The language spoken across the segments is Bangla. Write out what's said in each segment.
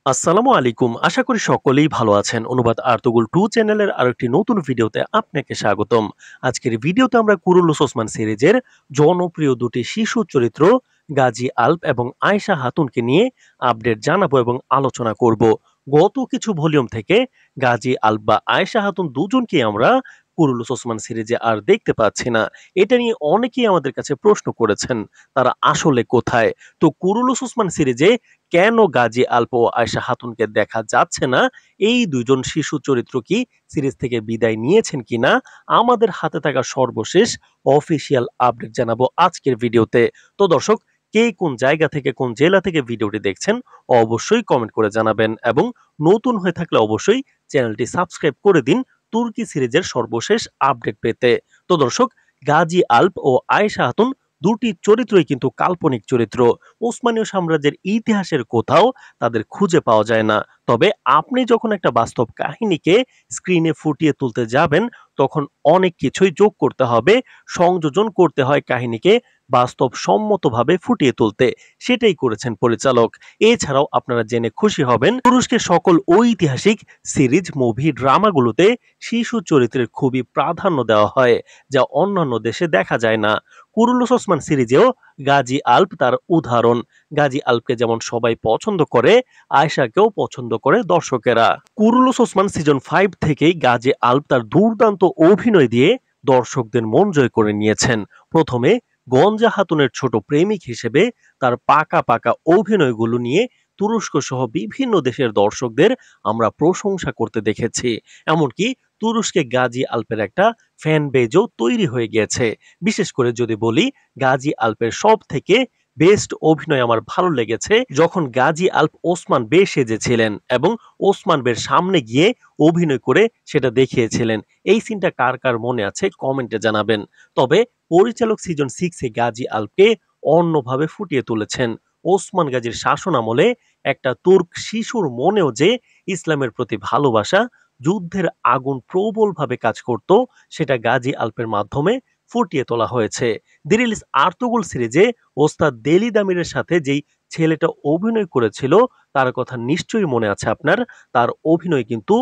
আসসালামু আলাইকুম। আশা করি সকলেই ভালো আছেন। অনুবাদ আর্তুগুল 2 চ্যানেলের আরেকটি নতুন ভিডিওতে আপনাকে স্বাগতম। আজকের ভিডিওতে আমরা কুরুলুস ওসমান সিরিজের জনপ্রিয় দুটি শিশু চরিত্র গাজী আলপ এবং আয়েশা হাতুনকে নিয়ে আপডেট জানাবো এবং আলোচনা করব। গত কিছু ভলিউম থেকে গাজী আলপ বা আয়েশা হাতুন দুজনকেই আমরা কুরুলুস ওসমান সিরিজে আর দেখতে পাচ্ছি না। এটা নিয়ে অনেকেই আমাদের কাছে প্রশ্ন করেছেন, তারা আসলে কোথায়? তো কুরুলুস ওসমান সিরিজে কেন গাজী আলপ ও আয়েশা হাতুনকে দেখা যাচ্ছে না? এই দুজন শিশু চরিত্র কি সিরিজ থেকে বিদায় নিয়েছেন কিনা? আমাদের হাতে থাকা সর্বশেষ অফিসিয়াল আপডেট জানাবো আজকের ভিডিওতে। তো দর্শক, কে কোন জায়গা থেকে কোন জেলা থেকে ভিডিওটি দেখছেন অবশ্যই কমেন্ট করে জানাবেন এবং নতুন হয়ে থাকলে অবশ্যই চ্যানেলটি সাবস্ক্রাইব করে দিন তুর্কি সিরিজের সর্বশেষ আপডেট পেতে। তো দর্শক, গাজী আলপ ও আয়েশা হাতুন দুটি চরিত্রই কিন্তু কাল্পনিক চরিত্র। ওসমানীয় সাম্রাজ্যের ইতিহাসের কোথাও তাদের খুঁজে পাওয়া যায় না। তবে আপনি যখন একটা বাস্তব কাহিনীকে স্ক্রিনে ফুটিয়ে তুলতে যাবেন, তখন অনেক কিছুই যোগ করতে হবে, সংযোজন করতে হয় কাহিনীকে বাস্তবসম্মতভাবে ফুটিয়ে তুলতে। সেটাই করেছেন পরিচালক। এছাড়াও আপনারা জেনে খুশি হবেন, তুরস্কের সকল ঐতিহাসিক সিরিজ, মুভি, ড্রামাগুলোতে শিশু চরিত্রের খুবই প্রাধান্য দেওয়া হয়, যা অন্যান্য দেশে দেখা যায় না। কুরুলুস ওসমান সিরিজেও গাজী আলপ তার উদাহরণ। গাজী আলপকে যেমন সবাই পছন্দ করে, আয়েশাকেও পছন্দ করে দর্শকেরা। কুরুলুস ওসমান সিজন 5 থেকেই গাজী আলপ তার দুর্দান্ত অভিনয় দিয়ে দর্শকদের মন জয় করে নিয়েছেন। প্রথমে গঞ্জা হাতুনের ছোট প্রেমিক হিসেবে তার পাকা পাকা অভিনয়গুলো নিয়ে তুরস্ক সহ বিভিন্ন দেশের দর্শকদের আমরা প্রশংসা করতে দেখেছি। এমনকি তুরস্কে গাজী আলপের একটা ফ্যান বেজও তৈরি হয়ে গিয়েছে। বিশেষ করে যদি বলি, গাজী আলপের সব থেকে বেস্ট অভিনয় আমার ভালো লেগেছে যখন গাজী আলপ ওসমান বে সেজেছিলেন এবং ওসমান বের সামনে গিয়ে অভিনয় করে সেটা দেখিয়েছিলেন। এই সিনটা কার কার মনে আছে কমেন্টে জানাবেন। তবে পরিচালক সিজন 6 এ গাজী আলপকে অন্যভাবে ফুটিয়ে তুলেছেন। ওসমান গাজীর শাসন আমলে একটা তুর্ক শিশুর মনেও যে ইসলামের প্রতি ভালোবাসা, যুদ্ধের আগুন প্রবলভাবে কাজ করত, সেটা গাজী আলপের মাধ্যমে ফুটিয়ে তোলা হয়েছে। দিরিলিস আর্তুগুল সিরিজে ওস্তাদ দেলি দামিরের সাথে যেই ছেলেটা অভিনয় করেছিল, তার কথা নিশ্চয়ই মনে আছে আপনার। তার অভিনয় কিন্তু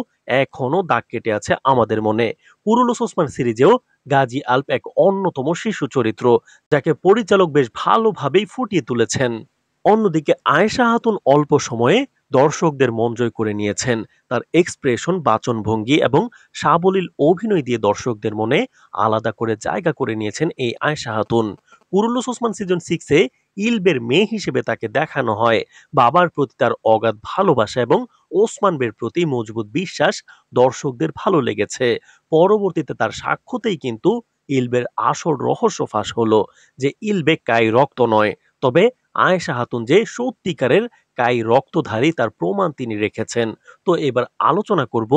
এখনো দাগ কেটে আছে আমাদের মনে। কুরুলুস ওসমান সিরিজেও গাজী আলপ এক অন্যতম শিশু চরিত্র, যাকে পরিচালক বেশ ভালোভাবেই ফুটিয়ে তুলেছেন। অন্যদিকে আয়েশা হাতুন অল্প সময়ে দর্শকদের মন জয় করে নিয়েছেন। তার এক্সপ্রেশন, বাচনভঙ্গি এবং সাবলীল অভিনয় দিয়ে দর্শকদের মনে আলাদা করে জায়গা করে নিয়েছেন এই আয়েশা হাতুন। কুরুলুস ওসমান সিজন 6 এ ইলবের মেয়ে হিসেবে তাকে দেখানো হয়। বাবার প্রতি তার অগাধ ভালোবাসা এবং ওসমান বের প্রতি মজবুত বিশ্বাস দর্শকদের ভালো লেগেছে। পরবর্তীতে তার সাক্ষ্যতেই কিন্তু ইলবের আসল রহস্য ফাঁস হলো, যে ইলবে কাই রক্ত নয়, তবে আয়েশা হাতুন যে সত্যিকারের কাই রক্তধারী তার প্রমাণ তিনি রেখেছেন। তো এবার আলোচনা করব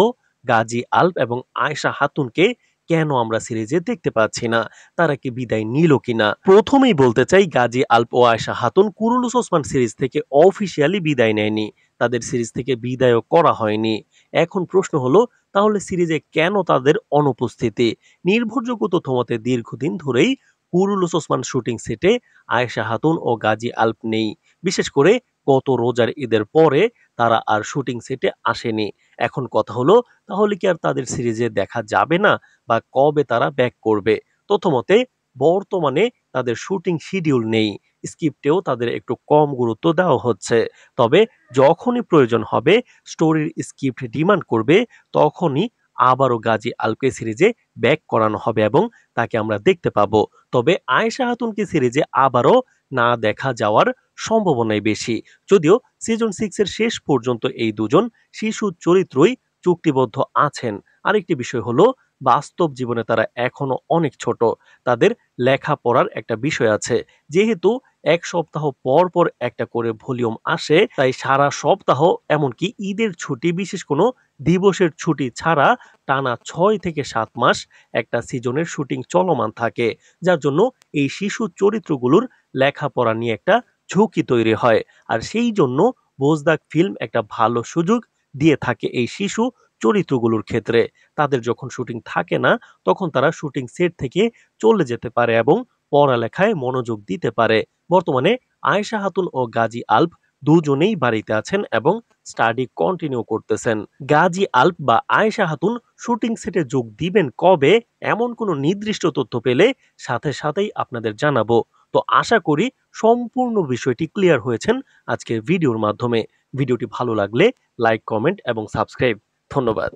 গাজী আলপ এবং আয়েশা হাতুনকে কেন আমরা সিরিজে দেখতে পাচ্ছি না, তারা কি বিদায় নিল কিনা। প্রথমেই বলতে চাই, গাজী আলপ ও আয়েশা হাতুন কুরুলুস ওসমান সিরিজ থেকে অফিসিয়ালি বিদায় নেয়নি, তাদের সিরিজ থেকে বিদায়ও করা হয়নি। এখন প্রশ্ন হলো, তাহলে সিরিজে কেন তাদের অনুপস্থিতি? নির্ভরযোগ্য তথ্য মতে দীর্ঘদিন ধরেই কুরুলুস ওসমান শুটিং সেটে আয়েশা হাতুন ও গাজী আলপ নেই। বিশেষ করে গত রোজার ঈদের পরে তারা আর শুটিং সেটে আসেনি। এখন কথা হলো, তাহলে কি আর তাদের সিরিজে দেখা যাবে না, বা কবে তারা ব্যাক করবে? তথ্যমতে বর্তমানে তাদের শুটিং শিডিউল নেই, স্ক্রিপ্টেও তাদের একটু কম গুরুত্ব দেওয়া হচ্ছে। তবে যখনই প্রয়োজন হবে, স্টোরির স্ক্রিপ্ট ডিমান্ড করবে, তখনই আবারও গাজী আলপকে সিরিজে ব্যাক করানো হবে এবং তাকে আমরা দেখতে পাবো। তবে আয়েশা হাতুনকে সিরিজে আবারও না দেখা যাওয়ার সম্ভাবনাই বেশি। যদিও সিজন 6 এর শেষ পর্যন্ত এই দুজন শিশু চরিত্রই চুক্তিবদ্ধ আছেন। আরেকটি বিষয় হলো, বাস্তব জীবনে তারা এখনো অনেক ছোট। তাদের লেখাপড়ার একটা বিষয় আছে। যেহেতু এক সপ্তাহ পর পর একটা করে ভলিউম আসে, তাই সারা সপ্তাহ, এমনকি ঈদের ছুটি, বিশেষ কোনো দিবসের ছুটি ছাড়া টানা 6 থেকে 7 মাস একটা সিজনের শুটিং চলমান থাকে। যার জন্য এই শিশু চরিত্রগুলোর লেখাপড়া নিয়ে একটা ঝুঁকি তৈরি হয়। আর সেই জন্য বোজদাক ফিল্ম একটা ভালো সুযোগ দিয়ে থাকে এই শিশু চরিত্রগুলোর ক্ষেত্রে। তাদের যখন শুটিং থাকে না, তখন তারা শুটিং সেট থেকে চলে যেতে পারে এবং পড়ালেখায় মনোযোগ দিতে পারে। বর্তমানে আয়েশা হাতুন ও গাজী আলপ দুজনেই বাড়িতে আছেন এবং স্টাডি কন্টিনিউ করতেছেন। গাজী আলপ বা আয়েশা খাতুন শুটিং সেটে যোগ দিবেন কবে, এমন কোনো নির্দিষ্ট তথ্য পেলে সাথে সাথেই আপনাদের জানাবো। তো আশা করি সম্পূর্ণ বিষয়টি ক্লিয়ার হয়েছেন আজকের ভিডিওর মাধ্যমে। ভিডিওটি ভালো লাগলে লাইক, কমেন্ট এবং সাবস্ক্রাইব। ধন্যবাদ।